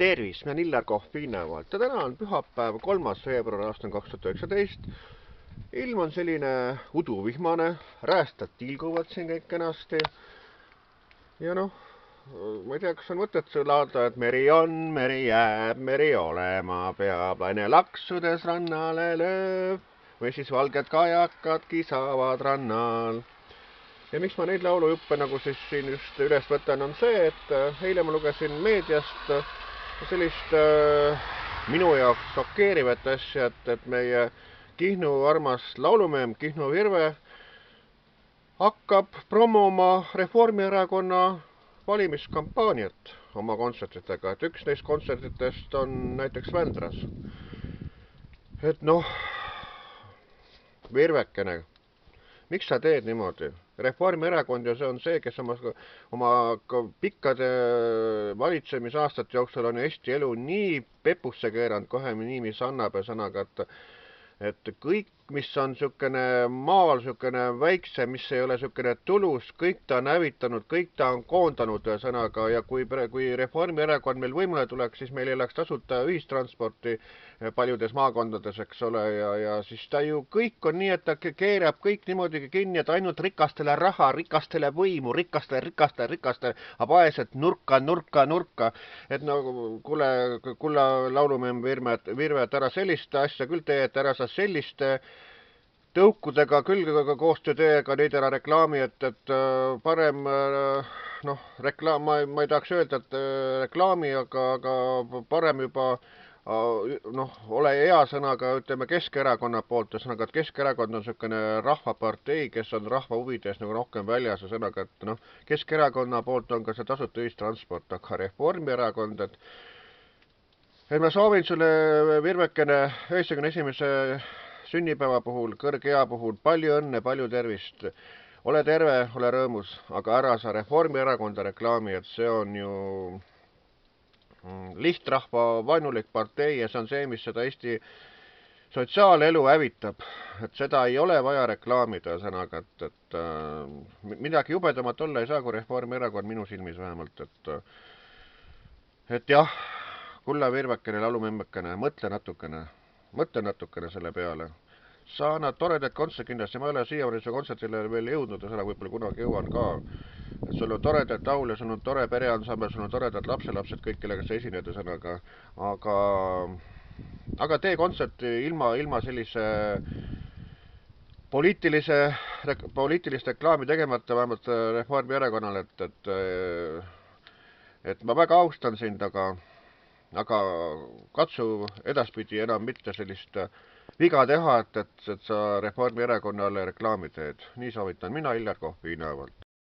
Tervist, mina Illar Kohvinevalt ja täna on pühapäev, 3. veebruar aastal 2019. Ilm on selline uduvihmane, räästad tilguvad siin kõik kenasti. Ja noh, ma ei tea, kas on mõtet laulda, et meri on, meri jääb, meri olema peab, laine laksudes rannale lööb või siis valged kajakad kisavad rannal. Ja miks ma neid laulujuppe nagu siis siin just üles võtan, on see, et eile ma lugesin meediast sellist minu jaoks šokeerivat asja, et meie Kihnu armas laulumeem Kihnu Virve hakkab promoma Reformierakonna valimiskampaaniat oma kontsertidega, et üks neist kontsertidest on näiteks Vändras. Et noh, Virvekene, miks sa teed niimoodi? Reformierakond ja see on see, kes oma pikkade valitsemisaastate jooksul on Eesti elu nii pepusse keeranud, kohe niimis annab ja sõnaga, et kõik, mis on sükene maal, sükene väikse, mis ei ole sükene tulus, kõik ta on hävitanud, kõik ta on koondanud sõnaga ja kui Reformierakond meil võimule tuleks, siis meil ei oleks tasuta ühistransporti paljudes maakondades, eks ole, ja siis ta ju kõik on nii, et ta keerab kõik niimoodi kinni, et ainult rikastele raha, rikastele võimu, rikastele, aga vaesed nurka. Et no kulla laulumeem Virve, et ära sellist asja küll tee, et ära sa selliste tõukudega küll koostöö teega neid ära reklaami, et parem noh, reklaam, ma ei tahaks öelda, et reklaami, aga parem juba noh, ole hea sõnaga, ütleme Keskerakonna poolt, sõnaga, et Keskerakond on niisugune rahvapartei, kes on rahva huvides nagu rohkem väljas ja sõnaga, et noh, Keskerakonna poolt on ka see tasuta ühistransport, aga Reformierakond, et ma soovin sulle, Virvekene, 91. sünnipäeva puhul, kõrge ea puhul palju õnne, palju tervist. Ole terve, ole rõõmus, aga ära sa Reformierakonda reklaami, et see on ju lihtrahva vaenulik partei ja see on see, mis seda Eesti sotsiaalelu hävitab. Et seda ei ole vaja reklaamida sõnaga, et midagi jubedamat olla ei saa kui Reformierakond minu silmis vähemalt, et jah, kulla Virvekene, lalumemmekene, mõtle natukene selle peale. Sa annad toredad kontsert kindlasti, ma ei ole siiamaani su kontserdile veel jõudnud ja seda võib-olla kunagi jõuan ka. Et sul on toredad laul ja sul on tore pereansambel, sul on toredad lapselapsed kõik, kellega sa esined sõnaga, aga tee kontserti ilma sellise poliitilist reklaami tegemata vähemalt Reformierakonnale, et ma väga austan sind, aga katsu edaspidi enam mitte sellist viga teha, et sa Reformierakonnale reklaami teed. Nii soovitan mina, Illar Kohvinevalt.